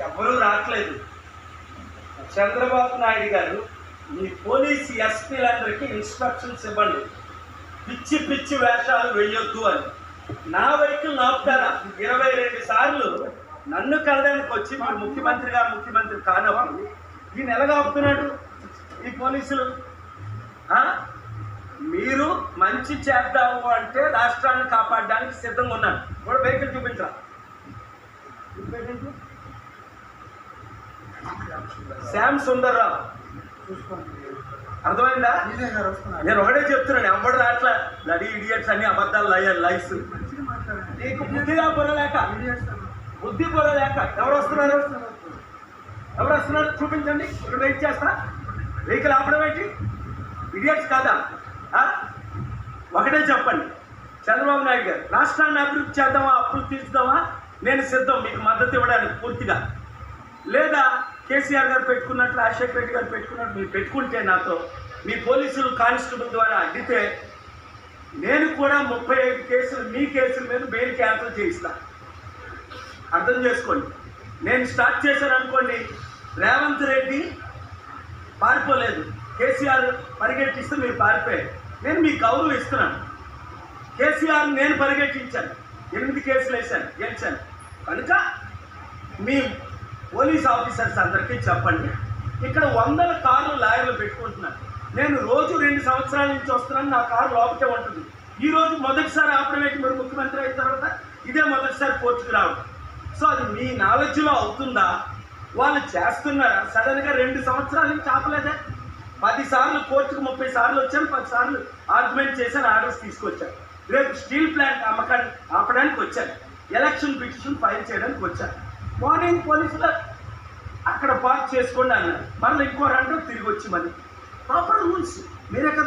ఎవరూ రావట్లేదు. చంద్రబాబు నాయుడు గారు మీ పోలీసు ఎస్పీలందరికీ ఇన్స్ట్రక్షన్స్ ఇవ్వండి, పిచ్చి పిచ్చి వేషాలు వేయొద్దు అని. నా వెహికల్ ఆపుతారా? 22 సార్లు నన్ను కలడానికి వచ్చి మీరు ముఖ్యమంత్రి కానప్పుడు ఈయన ఎలాగ ఆపుతున్నాడు ఈ పోలీసులు? మీరు మంచి చేద్దాము అంటే రాష్ట్రాన్ని కాపాడడానికి సిద్ధంగా ఉన్నాను. కూడా వెహికల్ చూపించరా? శ్యామ్ సుందర్రావు, అర్థమైందా? నేను ఒకటే చెప్తున్నాను, ఎవరు రాట్లా బ్లడీ ఇడియట్స్ అన్ని అబద్ధాలు లైఫ్స్. నీకు బుద్ధి పొరలేక ఎవరు వస్తున్నారు చూపించండి. ఇక్కడ వెయిట్ చేస్తా. వెహికల్ ఆపడం ఏంటి? ఇడియట్స్ కాదా? ఒకటే చెప్పండి, చంద్రబాబు నాయుడు గారు రాష్ట్రాన్ని అభివృద్ధి చేద్దామా, అప్పులు తీర్చుదామా? నేను సిద్ధం మీకు మద్దతు ఇవ్వడానికి పూర్తిగా. లేదా కేసీఆర్ గారు పెట్టుకున్నట్లు, రాజశేఖర రెడ్డి గారు పెట్టుకున్నట్లు మీరు పెట్టుకుంటే నాతో మీ పోలీసులు కానిస్టేబుల్ ద్వారా అడ్డితే నేను కూడా 35 కేసులు మీ కేసుల మీద బెయిల్ క్యాన్సిల్ చేయిస్తాను. అర్థం చేసుకోండి. నేను స్టార్ట్ చేశాను అనుకోండి, రేవంత్ రెడ్డి పారిపోలేదు, కేసీఆర్ పరిగెట్టిస్తే మీరు పారిపోయారు. నేను మీకు గౌరవం ఇస్తున్నాను. కేసీఆర్ నేను పరిగెట్టించాను, 8 కేసులు వేశాను, గెలిచాను. కనుక మీ పోలీస్ ఆఫీసర్స్ అందరికీ చెప్పండి, ఇక్కడ 100 కార్లు లాయర్లు పెట్టుకుంటున్నాను. నేను రోజు 2 సంవత్సరాల నుంచి వస్తున్నాను, నా కారు లోపటే ఉంటుంది. ఈరోజు మొదటిసారి ఆపరేట్ మీరు ముఖ్యమంత్రి అయిన తర్వాత ఇదే మొదటిసారి కోర్టుకు రావడం. సో అది మీ నాలెడ్జ్లో అవుతుందా? వాళ్ళు చేస్తున్నారా? సడన్గా 2 సంవత్సరాల నుంచి ఆపలేదే. 10 సార్లు కోర్టుకు 30 సార్లు వచ్చాను, 10 సార్లు ఆర్గ్యుమెంట్ చేశాను, ఆర్డర్స్ తీసుకొచ్చాను. రేపు స్టీల్ ప్లాంట్ అమ్మకాన్ని ఆపడానికి వచ్చాను, ఎలక్షన్ పిటిషన్ ఫైల్ చేయడానికి వచ్చాను. మార్నింగ్ పోలీసులు అక్కడ పార్క్ చేసుకోండి అన్నారు, మళ్ళీ ఇంకో 2 తిరిగి వచ్చి మళ్ళీ ప్రాపర్ రూల్స్ మీరే కదా.